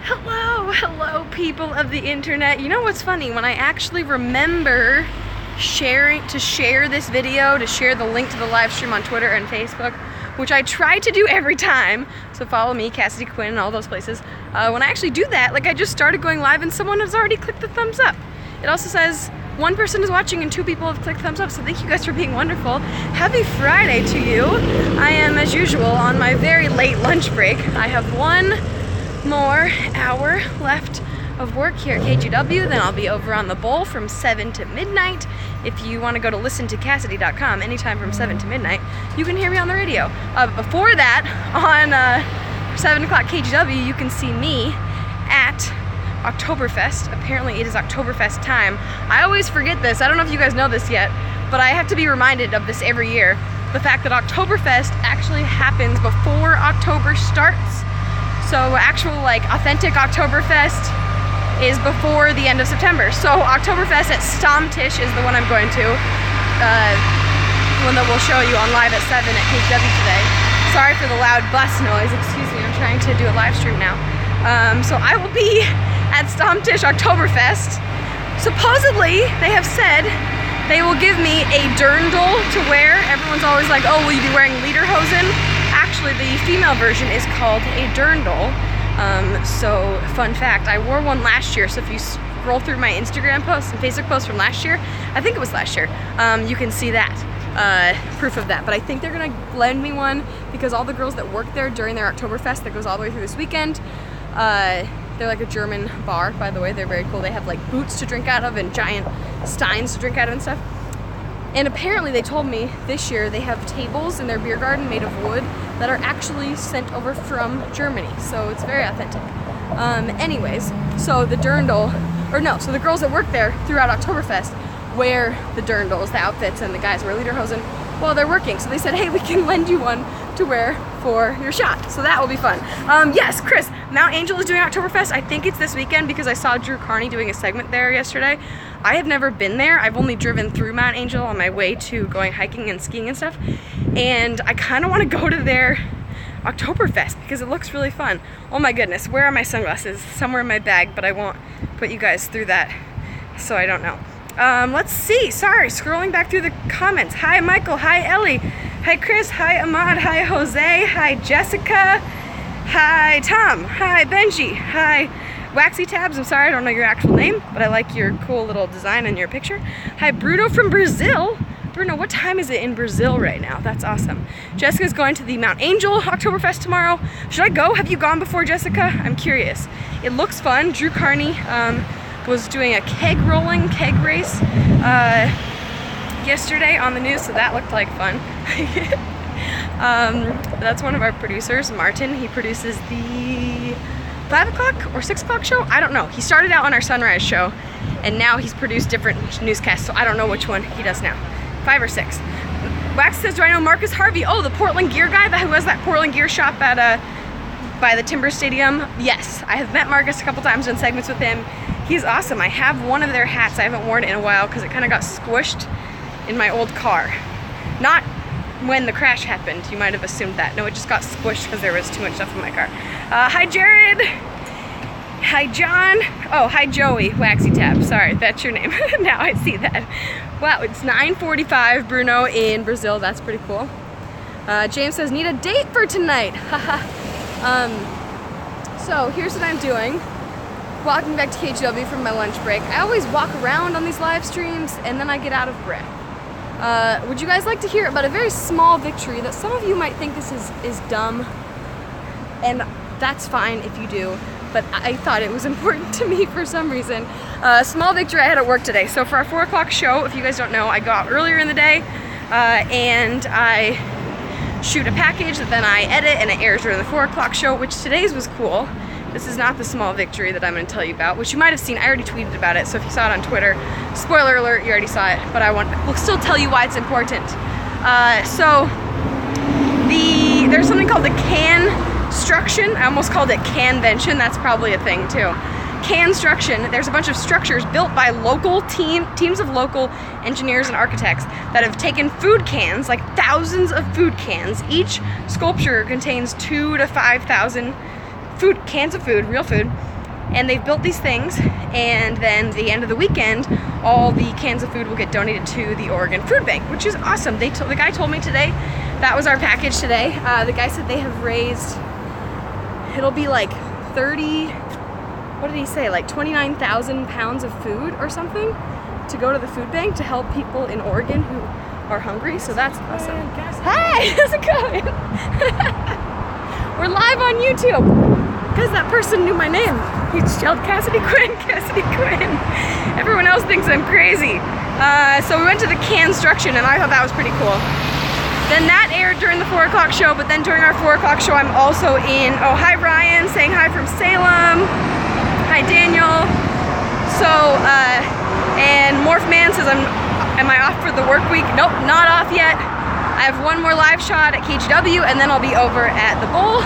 Hello people of the internet. You know what's funny? When I actually remember to share this video, to share the link to the live stream on Twitter and Facebook, which I try to do every time, so follow me, Cassidy, Quinn, and all those places. When I actually do that, like I just started going live and someone has already clicked the thumbs up. It also says one person is watching and 2 people have clicked thumbs up, so thank you guys for being wonderful. Happy Friday to you. I am, as usual, on my very late lunch break. I have 1 more hour left of work here at KGW, then I'll be over on the bowl from 7 to midnight. If you want to go to listen to Cassidy.com anytime from 7 to midnight, you can hear me on the radio. Before that, on 7 o'clock KGW, you can see me at Oktoberfest. Apparently it is Oktoberfest time. I always forget this. I don't know if you guys know this yet, but I have to be reminded of this every year. The fact that Oktoberfest actually happens before October starts. So actual, like, authentic Oktoberfest is before the end of September. So Oktoberfest at Stammtisch is the one I'm going to. One that we'll show you on live at 7 at KGW today. Sorry for the loud bus noise. Excuse me, I'm trying to do a live stream now. So I will be at Stammtisch Oktoberfest. Supposedly, they have said they will give me a dirndl to wear. Everyone's always like, oh, will you be wearing lederhosen? Actually, the female version is called a dirndl. So, fun fact, I wore one last year, so if you scroll through my Instagram posts and Facebook posts from last year, I think it was last year, you can see that, proof of that. But I think they're gonna lend me one because all the girls that work there during their Oktoberfest that goes all the way through this weekend, they're like a German bar, by the way. They're very cool. They have like boots to drink out of and giant steins to drink out of and stuff. And apparently they told me this year they have tables in their beer garden made of wood that are actually sent over from Germany. So it's very authentic. Anyways, so the dirndl, so the girls that work there throughout Oktoberfest wear the dirndls, the outfits, and the guys wear lederhosen while they're working. So they said, hey, we can lend you one to wear for your shot. So that will be fun. Yes, Chris, Mount Angel is doing Oktoberfest. I think it's this weekend because I saw Drew Carney doing a segment there yesterday. I have never been there. I've only driven through Mount Angel on my way to going hiking and skiing and stuff. And I kind of want to go to their Oktoberfest because it looks really fun. Oh my goodness, where are my sunglasses? Somewhere in my bag, but I won't put you guys through that, so I don't know. Let's see, sorry, scrolling back through the comments. Hi Michael, hi Ellie, hi Chris, hi Ahmad, hi Jose, hi Jessica, hi Tom, hi Benji, hi Waxy Tabs. I'm sorry I don't know your actual name, but I like your cool little design in your picture. Hi Bruno from Brazil. Bruno, what time is it in Brazil right now? That's awesome. Jessica's going to the Mount Angel Oktoberfest tomorrow. Should I go? Have you gone before, Jessica? I'm curious. It looks fun. Drew Carney was doing a keg race yesterday on the news, so that looked like fun. That's one of our producers, Martin. He produces the 5 o'clock or 6 o'clock show? I don't know. He started out on our sunrise show, and now he's produced different newscasts, so I don't know which one he does now. 5 or 6. Wax says, do I know Marcus Harvey? Oh, the Portland gear guy who has that Portland gear shop at by the Timber Stadium? Yes, I have met Marcus a couple times, done segments with him. He's awesome. I have one of their hats. I haven't worn it in a while because it kind of got squished in my old car. Not when the crash happened. You might have assumed that. No, it just got squished because there was too much stuff in my car. Hi Jared. Hi John. Oh, hi Joey, Waxy Tab. Sorry, that's your name. Now I see that. Wow, it's 9:45, Bruno in Brazil. That's pretty cool. James says, need a date for tonight. So here's what I'm doing. Walking back to KGW from my lunch break. I always walk around on these live streams and then I get out of breath. Would you guys like to hear about a very small victory that some of you might think this is dumb? And that's fine if you do, but I thought it was important to me for some reason. Small victory I had at work today. So for our 4 o'clock show, if you guys don't know, I go out earlier in the day and I shoot a package that then I edit and it airs during the 4 o'clock show, which today's was cool. This is not the small victory that I'm going to tell you about, which you might have seen. I already tweeted about it, so if you saw it on Twitter, spoiler alert, you already saw it, but we'll still tell you why it's important. So there's something called the Canstruction. I almost called it Canvention. That's probably a thing too. Canstruction. There's a bunch of structures built by local teams of local engineers and architects that have taken food cans, like thousands of food cans. Each sculpture contains 2,000 to 5,000 cans of food, real food, And they've built these things, and then the end of the weekend, all the cans of food will get donated to the Oregon Food Bank, which is awesome. The guy told me today, that was our package today. The guy said they have raised, it'll be like 30, what did he say, like 29,000 pounds of food or something to go to the food bank to help people in Oregon who are hungry, so that's awesome. Hi, how's it going? We're live on YouTube. Because that person knew my name. He yelled Cassidy Quinn, Cassidy Quinn. Everyone else thinks I'm crazy. So we went to the construction, and I thought that was pretty cool. Then that aired during the 4 o'clock show, but then during our 4 o'clock show, I'm also in, oh, hi Ryan, saying hi from Salem. Hi Daniel. So, and Morph Man says, am I off for the work week? Nope, not off yet. I have one more live shot at KGW, and then I'll be over at the Bowl.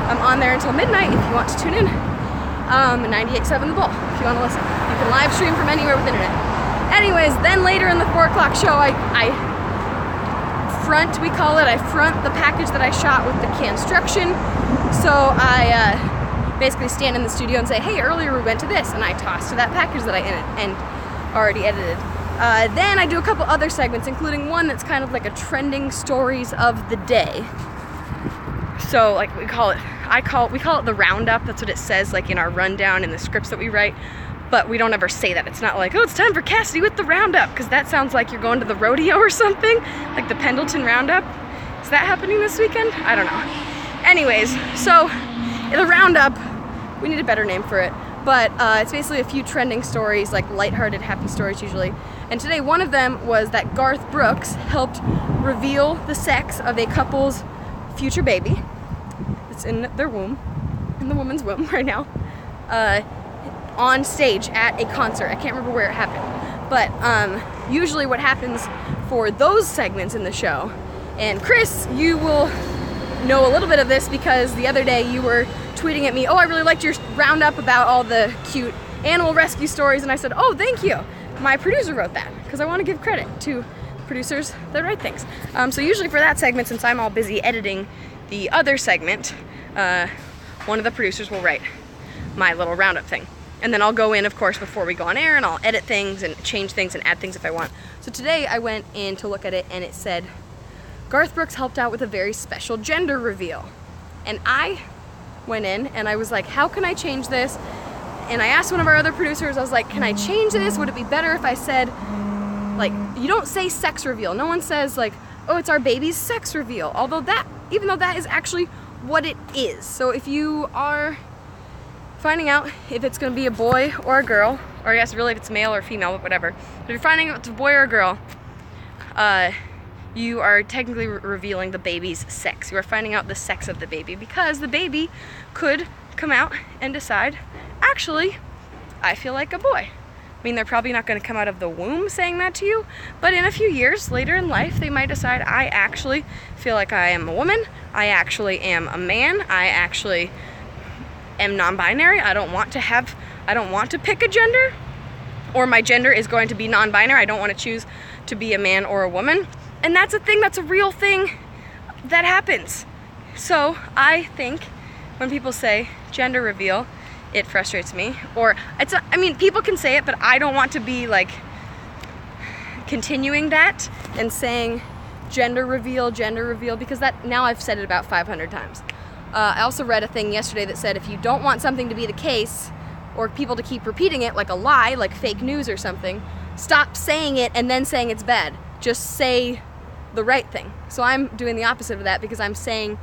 I'm on there until midnight if you want to tune in. 98.7 The Bull if you want to listen. You can live stream from anywhere with internet. Anyways, then later in the 4 o'clock show, I front, we call it, I front the package that I shot with the construction. So I basically stand in the studio and say, hey, earlier we went to this, and I toss to that package that I already edited. Then I do a couple other segments, including one that's kind of like a trending stories of the day. So like we call it the roundup. That's what it says like in our rundown in the scripts that we write, but we don't ever say that. It's not like, oh, it's time for Cassidy with the roundup, because that sounds like you're going to the rodeo or something, like the Pendleton Roundup. Is that happening this weekend? I don't know. Anyways, so the roundup, we need a better name for it, but it's basically a few trending stories, like lighthearted, happy stories usually. And today one of them was that Garth Brooks helped reveal the sex of a couple's future baby. It's in their womb, in the woman's womb right now, on stage at a concert. I can't remember where it happened, but usually what happens for those segments in the show, and Chris, you will know a little bit of this because the other day you were tweeting at me, oh, I really liked your roundup about all the cute animal rescue stories, and I said, oh, thank you. My producer wrote that, because I want to give credit to producers that write things. So usually for that segment, since I'm all busy editing the other segment, one of the producers will write my little roundup thing. And then I'll go in, of course, before we go on air, and I'll edit things and change things and add things if I want. So today I went in to look at it, and it said, Garth Brooks helped out with a very special gender reveal. And I went in, and I was like, how can I change this? And I asked one of our other producers, I was like, can I change this? Would it be better if I said, like, you don't say sex reveal. No one says, like, oh, it's our baby's sex reveal. Although that, even though that is actually what it is. So if you are finding out if it's going to be a boy or a girl, or I guess really if it's male or female, but whatever. But if you're finding out if it's a boy or a girl, you are technically revealing the baby's sex. You are finding out the sex of the baby, because the baby could come out and decide, actually, I feel like a boy. I mean, they're probably not going to come out of the womb saying that to you, but in a few years later in life, they might decide, I actually feel like I am a woman, I actually am a man, I actually am non-binary, I don't want to pick a gender, or my gender is going to be non-binary, I don't want to choose to be a man or a woman. And that's a thing, that's a real thing that happens. So I think when people say gender reveal, it frustrates me. Or I mean, people can say it, but I don't want to be like continuing that and saying gender reveal, because that, now I've said it about 500 times. I also read a thing yesterday that said if you don't want something to be the case, or people to keep repeating it like a lie, like fake news or something, stop saying it and then saying it's bad. Just say the right thing. So I'm doing the opposite of that, because I'm saying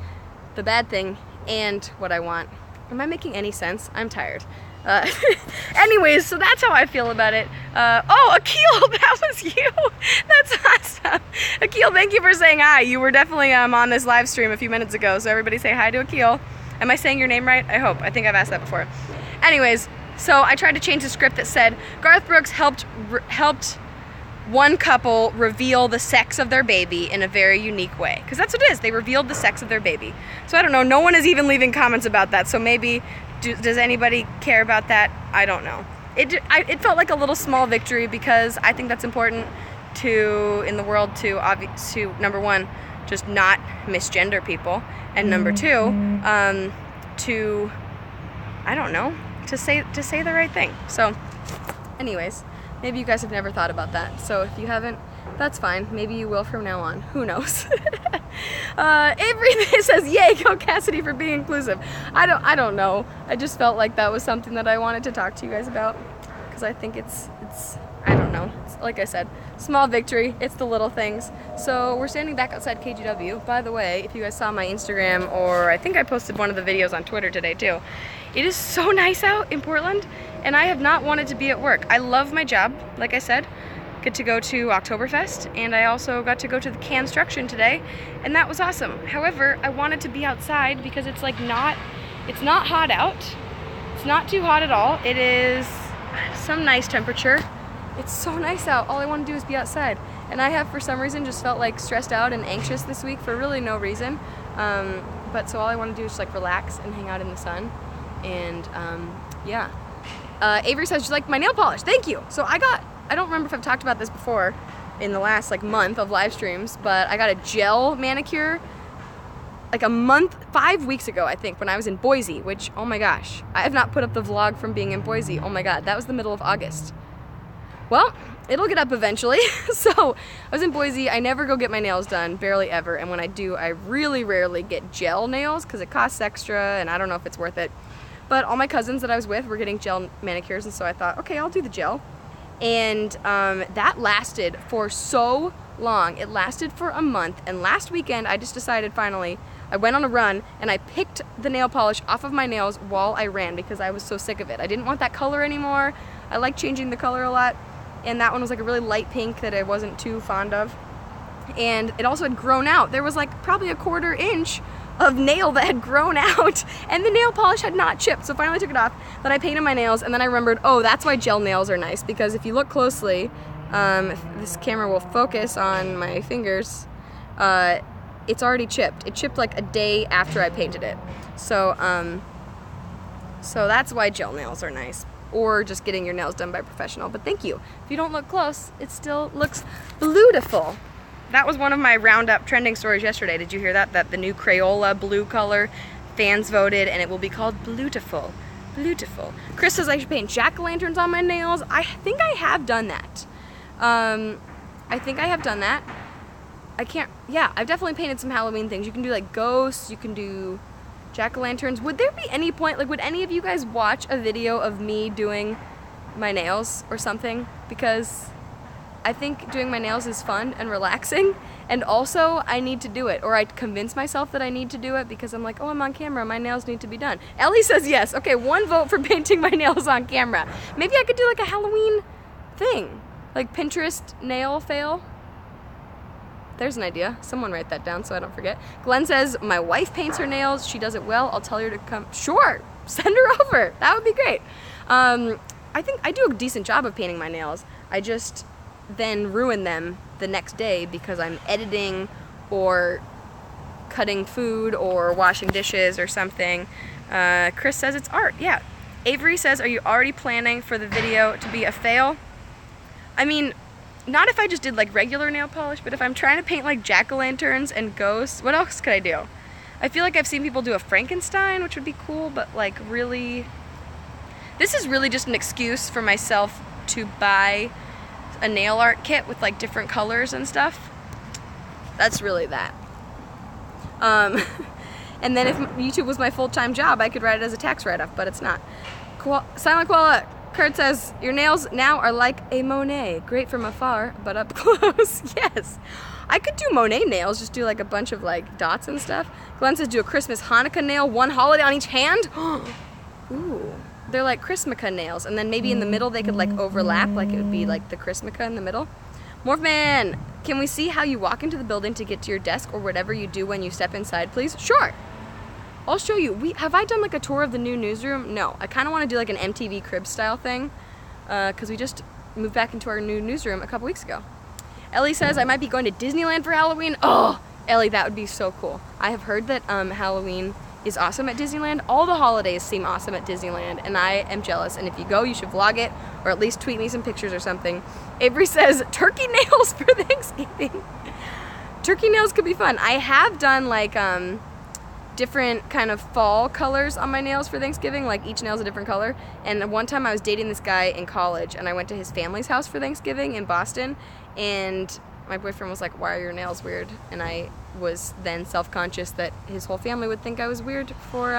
the bad thing and what I want. Am I making any sense? I'm tired. Anyways, so that's how I feel about it. Oh, Akil, that was you. That's awesome. Akil, thank you for saying hi. You were definitely on this live stream a few minutes ago, so everybody say hi to Akil. Am I saying your name right? I hope. I think I've asked that before. Anyways, so I tried to change the script that said Garth Brooks helped one couple reveal the sex of their baby in a very unique way. Because that's what it is. They revealed the sex of their baby. So I don't know. No one is even leaving comments about that. So maybe, does anybody care about that? I don't know. It felt like a little small victory, because I think that's important in the world to number one, just not misgender people. And number two, to, I don't know, to say the right thing. So anyways, maybe you guys have never thought about that. So if you haven't, that's fine. Maybe you will from now on. Who knows? Avery says, "Yay, go Cassidy for being inclusive." I don't know. I just felt like that was something that I wanted to talk to you guys about because I think it's I don't know. It's, like I said, small victory. It's the little things. So we're standing back outside KGW. By the way, if you guys saw my Instagram, or I think I posted one of the videos on Twitter today too, it is so nice out in Portland, and I have not wanted to be at work. I love my job, like I said. Get to go to Oktoberfest, and I also got to go to the construction today, and that was awesome. However, I wanted to be outside because it's like it's not hot out. It's not too hot at all. It is some nice temperature. It's so nice out. All I want to do is be outside. And I have, for some reason, just felt like stressed out and anxious this week for really no reason. But so all I want to do is just like relax and hang out in the sun. And yeah. Avery says, "You like my nail polish?" Thank you. So I don't remember if I've talked about this before in the last like month of live streams, but I got a gel manicure like 5 weeks ago, I think, when I was in Boise, which, oh my gosh, I have not put up the vlog from being in Boise. Oh my God, that was the middle of August. Well, it'll get up eventually. So I was in Boise. I never go get my nails done, barely ever. And when I do, I really rarely get gel nails because it costs extra and I don't know if it's worth it. But all my cousins that I was with were getting gel manicures, and so I thought, okay, I'll do the gel. And that lasted for so long. It lasted for a month. And last weekend, I just decided finally, I went on a run and I picked the nail polish off of my nails while I ran because I was so sick of it. I didn't want that color anymore. I like changing the color a lot. And that one was like a really light pink that I wasn't too fond of. And it also had grown out. There was like probably a 1/4 inch of nail that had grown out, and the nail polish had not chipped. So finally I took it off, then I painted my nails, and then I remembered, oh, that's why gel nails are nice, because if you look closely, if this camera will focus on my fingers, it's already chipped. It chipped like a day after I painted it. So, so that's why gel nails are nice. Or just getting your nails done by a professional. But thank you. If you don't look close, it still looks beautiful. That was one of my roundup trending stories yesterday. Did you hear that? That the new Crayola blue color, fans voted, and it will be called Bluetiful. Bluetiful. Chris says I should paint jack-o'-lanterns on my nails. I think I have done that. I think I have done that. I can't, yeah, I've definitely painted some Halloween things. You can do like ghosts, you can do jack-o'-lanterns. Would there be any point, like would any of you guys watch a video of me doing my nails or something? Because I think doing my nails is fun and relaxing, and also I need to do it, or I convince myself that I need to do it because I'm like, oh, I'm on camera, my nails need to be done. Ellie says yes. Okay, 1 vote for painting my nails on camera. Maybe I could do like a Halloween thing, like Pinterest nail fail. There's an idea. Someone write that down so I don't forget. Glenn says, my wife paints her nails. She does it well. I'll tell her to come. Sure, send her over. That would be great. I think I do a decent job of painting my nails. I just then ruin them the next day because I'm editing or cutting food or washing dishes or something. Chris says it's art. Yeah. Avery says, are you already planning for the video to be a fail? I mean, not if I just did like regular nail polish, but if I'm trying to paint like jack-o'-lanterns and ghosts, what else could I do? I feel like I've seen people do a Frankenstein, which would be cool, but like really, this is really just an excuse for myself to buy a nail art kit with like different colors and stuff. That's really that. And then if YouTube was my full-time job, I could write it as a tax write-off, but it's not. Silent Koala, Kurt says, your nails now are like a Monet. Great from afar, but up close. Yes. I could do Monet nails, just do like a bunch of like dots and stuff. Glenn says, do a Christmas Hanukkah nail, 1 holiday on each hand. Ooh. They're like Christmaka nails, and then maybe in the middle they could like overlap, like it would be like the Christmaka in the middle. Morphman, can we see how you walk into the building to get to your desk or whatever you do when you step inside, please? Sure. I'll show you. Have I done like a tour of the new newsroom? No. I kind of want to do like an MTV Cribs style thing because we just moved back into our new newsroom a couple weeks ago. Ellie says I might be going to Disneyland for Halloween. Oh, Ellie, that would be so cool. I have heard that Halloween is awesome at Disneyland. All the holidays seem awesome at Disneyland, and I am jealous. And if you go, you should vlog it, or at least tweet me some pictures or something. Avery says, turkey nails for Thanksgiving. Turkey nails could be fun. I have done like different kind of fall colors on my nails for Thanksgiving, like each nail's a different color. And one time I was dating this guy in college, and I went to his family's house for Thanksgiving in Boston, and my boyfriend was like, why are your nails weird? And I was then self-conscious that his whole family would think I was weird for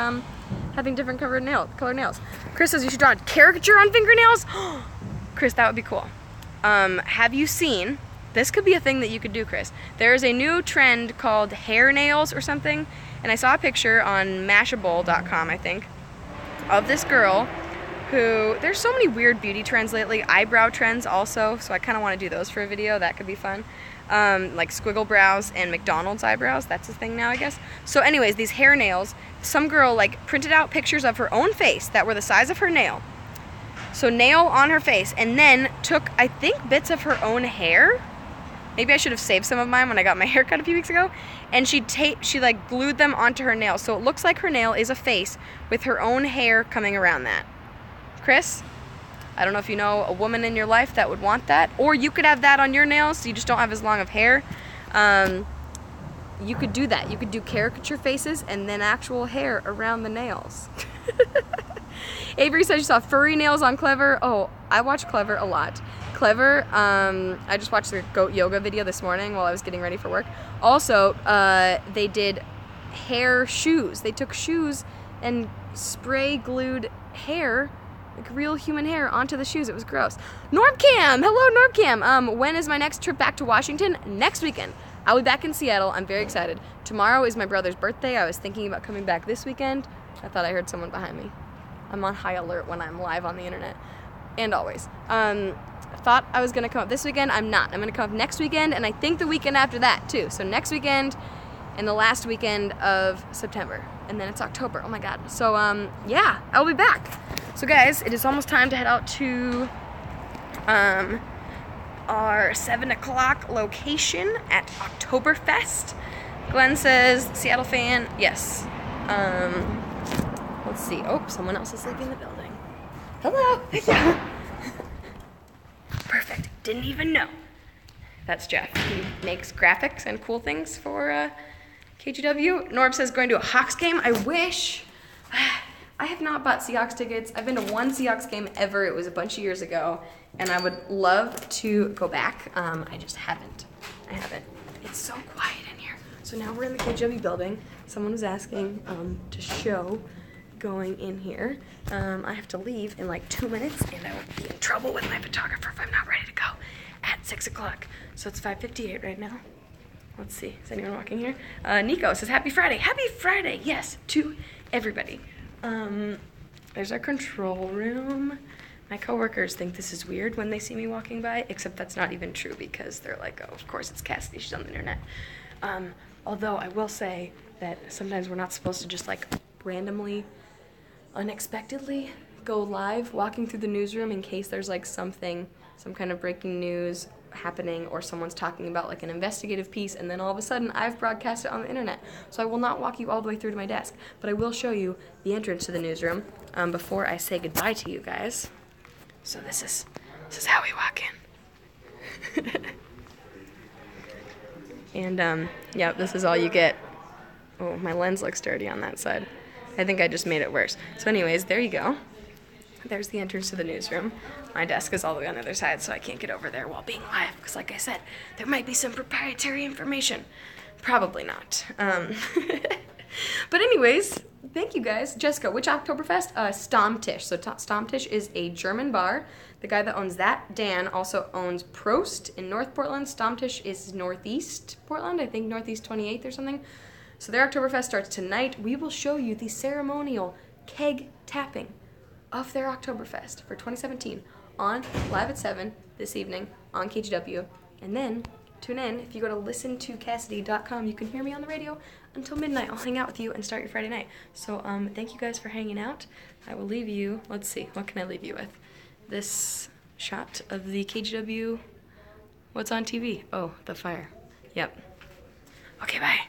having different colored nails. Chris says you should draw a caricature on fingernails. Chris, that would be cool. Have you seen, this could be a thing that you could do, Chris. There is a new trend called hair nails or something, and I saw a picture on Mashable.com, I think, of this girl who, there's so many weird beauty trends lately, eyebrow trends also, so I kind of want to do those for a video. That could be fun. Like squiggle brows and McDonald's eyebrows, that's a thing now, I guess. So anyways, these hair nails, some girl like printed out pictures of her own face that were the size of her nail. So nail on her face, and then took, I think, bits of her own hair. Maybe I should have saved some of mine when I got my hair cut a few weeks ago. And she like glued them onto her nail. So it looks like her nail is a face with her own hair coming around that. Chris, I don't know if you know a woman in your life that would want that. Or you could have that on your nails so you just don't have as long of hair. You could do that. You could do caricature faces and then actual hair around the nails. Avery says you saw furry nails on Clever. Oh, I watch Clever a lot. Clever, I just watched their goat yoga video this morning while I was getting ready for work. Also, they did hair shoes. They took shoes and spray glued hair, like real human hair, onto the shoes. It was gross. Normcam! Hello, Normcam! When is my next trip back to Washington? Next weekend. I'll be back in Seattle. I'm very excited. Tomorrow is my brother's birthday. I was thinking about coming back this weekend. I thought I heard someone behind me. I'm on high alert when I'm live on the internet. And always. Thought I was going to come up this weekend. I'm not. I'm going to come up next weekend, and I think the weekend after that, too. So next weekend and the last weekend of September. And then it's October. Oh, my God. So, yeah, I'll be back. So, guys, it is almost time to head out to our 7 o'clock location at Oktoberfest. Glenn says, Seattle fan. Yes. Let's see. Oh, someone else is leaving the building. Hello. Perfect. Didn't even know. That's Jeff. He makes graphics and cool things for KGW. Norb says going to a Hawks game. I wish. I have not bought Seahawks tickets. I've been to one Seahawks game ever. It was a bunch of years ago, and I would love to go back. I just haven't. I haven't. It's so quiet in here. So now we're in the KGW building. Someone was asking to show going in here. I have to leave in like 2 minutes, and I will be in trouble with my photographer if I'm not ready to go at 6 o'clock. So it's 5:58 right now. Let's see, is anyone walking here? Nico says, happy Friday. Happy Friday, yes, to everybody. There's our control room. My coworkers think this is weird when they see me walking by, except that's not even true because they're like, oh, of course it's Cassidy, she's on the internet. Although I will say that sometimes we're not supposed to just like randomly, unexpectedly go live walking through the newsroom in case there's like something, some kind of breaking news happening or someone's talking about like an investigative piece, and then all of a sudden I've broadcast it on the internet. So I will not walk you all the way through to my desk, but I will show you the entrance to the newsroom before I say goodbye to you guys. So this is how we walk in. And yeah, this is all you get. Oh, my lens looks dirty on that side. I think I just made it worse. So anyways, there you go. There's the entrance to the newsroom. My desk is all the way on the other side, so I can't get over there while being live, because like I said, there might be some proprietary information. Probably not. But anyways, thank you guys. Jessica, which Oktoberfest? Stammtisch. So Stammtisch is a German bar. The guy that owns that, Dan, also owns Prost in North Portland. Stammtisch is Northeast Portland, I think Northeast 28th or something. So their Oktoberfest starts tonight. We will show you the ceremonial keg tapping of their Oktoberfest for 2017 on live at 7 this evening on KGW. And then tune in. If you go to listentocassidy.com, you can hear me on the radio until midnight. I'll hang out with you and start your Friday night. So thank you guys for hanging out. I will leave you, let's see, what can I leave you with? This shot of the KGW, what's on TV? Oh, the fire. Yep. Okay, bye.